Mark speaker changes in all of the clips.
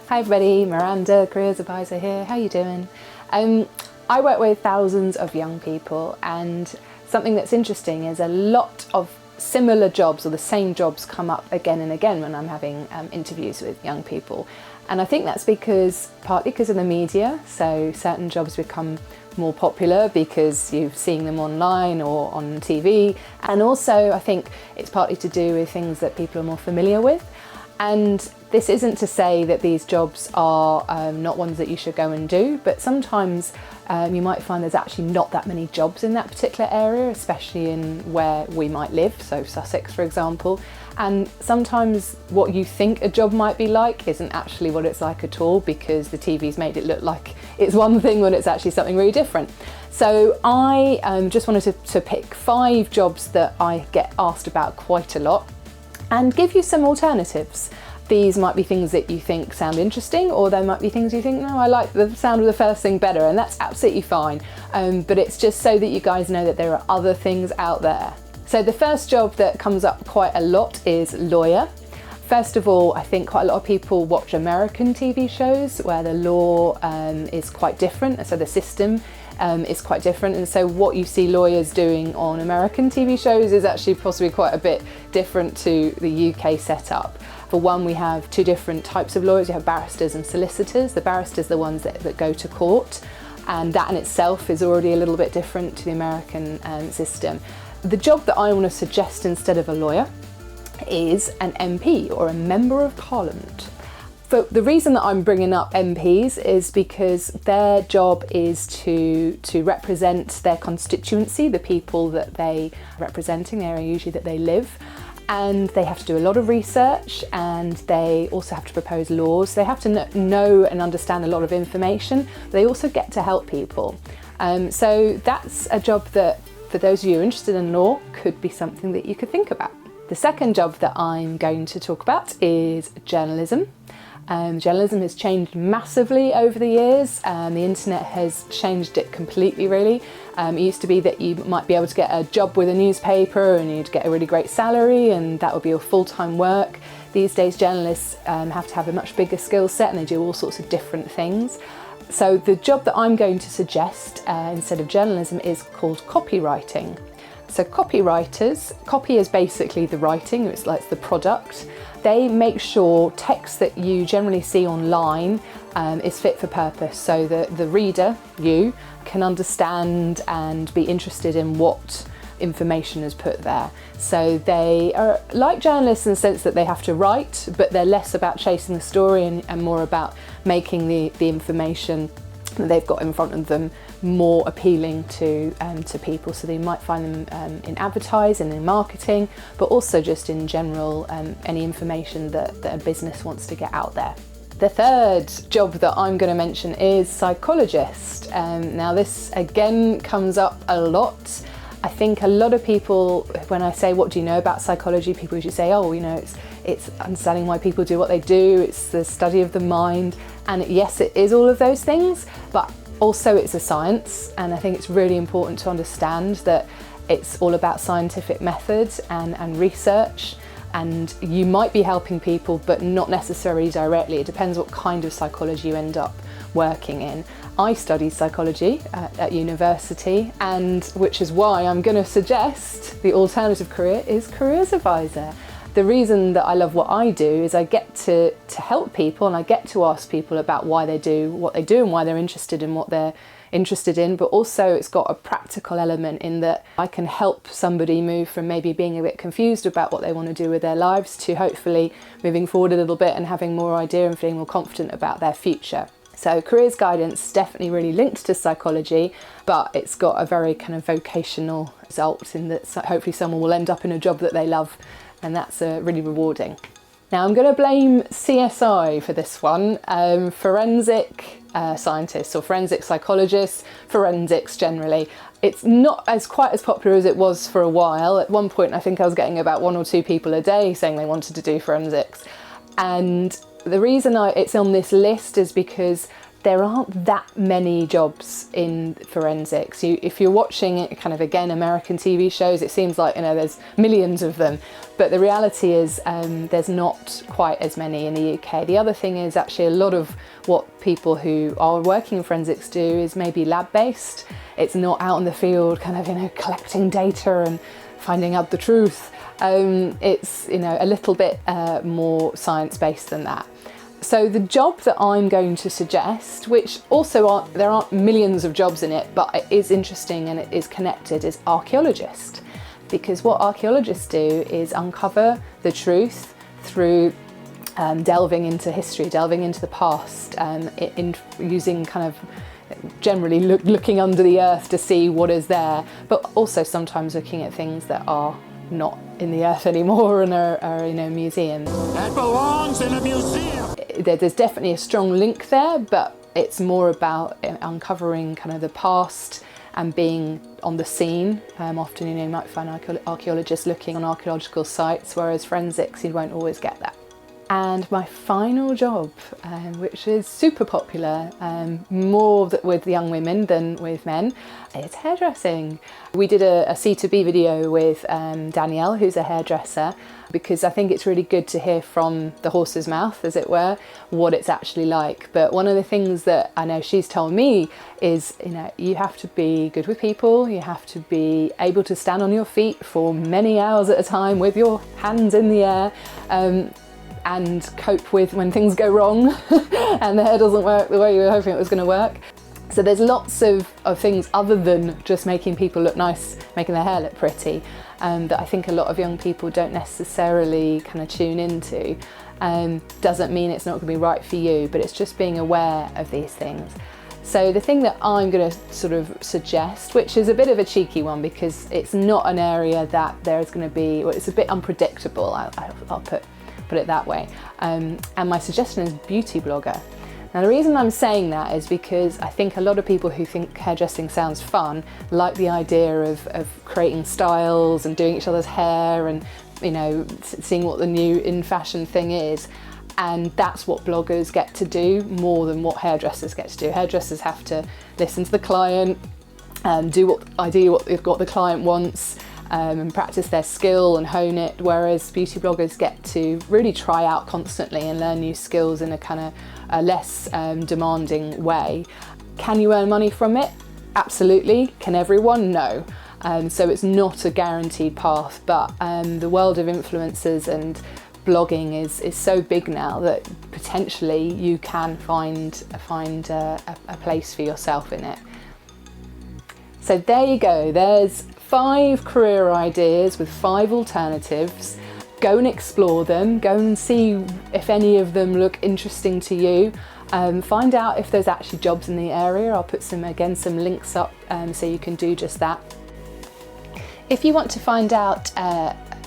Speaker 1: Hi everybody, Miranda, careers advisor here. How you doing? I work with thousands of young people, and something that's interesting is a lot of similar jobs or the same jobs come up again and again when I'm having interviews with young people. And I think that's partly because of the media, so certain jobs become more popular because you're seeing them online or on TV, and also I think it's partly to do with things that people are more familiar with. And this isn't to say that these jobs are not ones that you should go and do, but sometimes you might find there's actually not that many jobs in that particular area, especially in where we might live, so Sussex for example. And sometimes what you think a job might be like isn't actually what it's like at all, because the TV's made it look like it's one thing when it's actually something really different. So I just wanted to pick 5 jobs that I get asked about quite a lot and give you some alternatives. These might be things that you think sound interesting, or there might be things you think, no, I like the sound of the first thing better, and that's absolutely fine. But it's just so that you guys know that there are other things out there. So the first job that comes up quite a lot is lawyer. First of all, I think quite a lot of people watch American TV shows where the law is quite different, so the system is quite different, and so what you see lawyers doing on American TV shows is actually possibly quite a bit different to the UK setup. For one, we have 2 different types of lawyers. You have barristers and solicitors. The barristers are the ones that go to court, and that in itself is already a little bit different to the American system. The job that I want to suggest instead of a lawyer is an MP, or a Member of Parliament. But the reason that I'm bringing up MPs is because their job is to represent their constituency, the people that they are representing, the area usually that they live. And they have to do a lot of research, and they also have to propose laws. They have to know and understand a lot of information. They also get to help people. So that's a job that, for those of you interested in law, could be something that you could think about. The second job that I'm going to talk about is journalism. Journalism has changed massively over the years. The internet has changed it completely, really. It used to be that you might be able to get a job with a newspaper and you'd get a really great salary, and that would be your full-time work. These days journalists have to have a much bigger skill set, and they do all sorts of different things. So the job that I'm going to suggest instead of journalism is called copywriting. So copywriters, copy is basically the writing, it's like the product. They make sure text that you generally see online is fit for purpose, so that the reader, you, can understand and be interested in what information is put there. So they are like journalists in the sense that they have to write, but they're less about chasing the story and more about making the information that they've got in front of them more appealing to people. So they might find them in advertising, in marketing, but also just in general any information that a business wants to get out there. The third job that I'm going to mention is psychologist. Now this again comes up a lot. I think a lot of people, when I say what do you know about psychology, people usually say, oh, you know, it's understanding why people do what they do, it's the study of the mind. And yes, it is all of those things, but also it's a science, and I think it's really important to understand that it's all about scientific methods and research, and you might be helping people but not necessarily directly. It depends what kind of psychology you end up working in. I studied psychology at university, and which is why I'm going to suggest the alternative career is careers advisor. The reason that I love what I do is I get to help people, and I get to ask people about why they do what they do and why they're interested in what they're interested in, but also it's got a practical element in that I can help somebody move from maybe being a bit confused about what they want to do with their lives to hopefully moving forward a little bit and having more idea and feeling more confident about their future. So careers guidance is definitely really linked to psychology, but it's got a very kind of vocational result in that hopefully someone will end up in a job that they love, and that's really rewarding. Now I'm going to blame CSI for this one, forensic scientists or forensic psychologists, forensics generally. It's not quite as popular as it was for a while. At one point I think I was getting about 1 or 2 people a day saying they wanted to do forensics, and the reason it's on this list is because there aren't that many jobs in forensics. If you're watching it, kind of again, American TV shows, it seems like, you know, there's millions of them, but the reality is there's not quite as many in the UK. The other thing is actually a lot of what people who are working in forensics do is maybe lab-based. It's not out in the field, kind of, you know, collecting data and finding out the truth. It's, you know, a little bit more science-based than that. So the job that I'm going to suggest, which also there aren't millions of jobs in it, but it is interesting and it is connected, is archaeologist. Because what archaeologists do is uncover the truth through delving into history, delving into the past, using kind of generally looking under the earth to see what is there, but also sometimes looking at things that are not in the earth anymore and are in a museum.
Speaker 2: That belongs in a museum.
Speaker 1: There's definitely a strong link there, but it's more about uncovering kind of the past and being on the scene. Often, you know, you might find archaeologists looking on archaeological sites, whereas forensics, you won't always get that. And my final job, which is super popular, more with young women than with men, is hairdressing. We did a Seetobe video with Danielle, who's a hairdresser, because I think it's really good to hear from the horse's mouth, as it were, what it's actually like. But one of the things that I know she's told me is, you know, you have to be good with people, you have to be able to stand on your feet for many hours at a time with your hands in the air, and cope with when things go wrong and the hair doesn't work the way you were hoping it was going to work. So there's lots of things other than just making people look nice, making their hair look pretty, that I think a lot of young people don't necessarily kind of tune into. Doesn't mean it's not going to be right for you, but it's just being aware of these things. So the thing that I'm going to sort of suggest, which is a bit of a cheeky one because it's not an area that there's going to be, well, it's a bit unpredictable, I'll put it that way. And my suggestion is beauty blogger. Now the reason I'm saying that is because I think a lot of people who think hairdressing sounds fun like the idea of creating styles and doing each other's hair and, you know, seeing what the new in fashion thing is. And that's what bloggers get to do more than what hairdressers get to do. Hairdressers have to listen to the client, do what the client wants, and practice their skill and hone it, whereas beauty bloggers get to really try out constantly and learn new skills in a kind of a less demanding way. Can you earn money from it? Absolutely. Can everyone? No. So it's not a guaranteed path, but the world of influencers and blogging is so big now that potentially you can find a place for yourself in it. So there you go, there's 5 career ideas with 5 alternatives. Go and explore them, go and see if any of them look interesting to you. Find out if there's actually jobs in the area. I'll put some links up so you can do just that. If you want to find out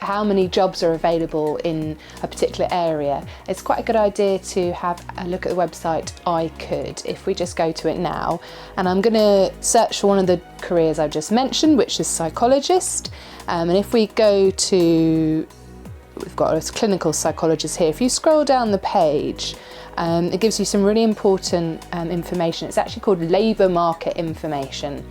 Speaker 1: how many jobs are available in a particular area, it's quite a good idea to have a look at the website I Could. If we just go to it now, and I'm going to search for one of the careers I've just mentioned, which is psychologist, and if we go to, we've got a clinical psychologist here. If you scroll down the page, it gives you some really important information. It's actually called labour market information,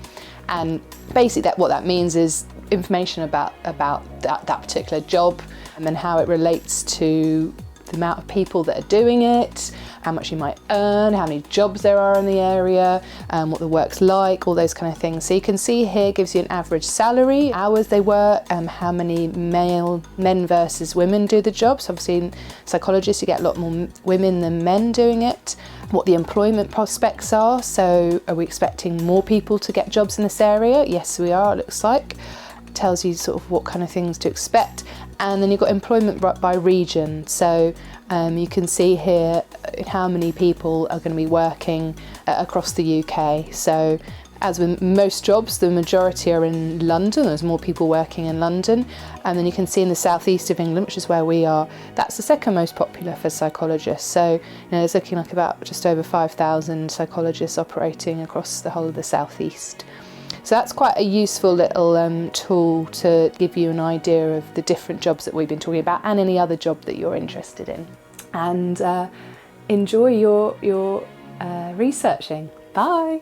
Speaker 1: and basically what that means is information about that particular job and how it relates to the amount of people that are doing it, how much you might earn, how many jobs there are in the area, what the work's like, all those kind of things. So you can see here, gives you an average salary, hours they work, how many men versus women do the job. So obviously in psychologists you get a lot more women than men doing it. What the employment prospects are, so are we expecting more people to get jobs in this area? Yes we are, it looks like. Tells you sort of what kind of things to expect. And then you've got employment by region, so you can see here how many people are going to be working across the UK. So as with most jobs, the majority are in London. There's more people working in London. And then you can see in the southeast of England, which is where we are, that's the second most popular for psychologists. So there's looking like about just over 5,000 psychologists operating across the whole of the southeast. So that's quite a useful little tool to give you an idea of the different jobs that we've been talking about and any other job that you're interested in. And enjoy your researching. Bye.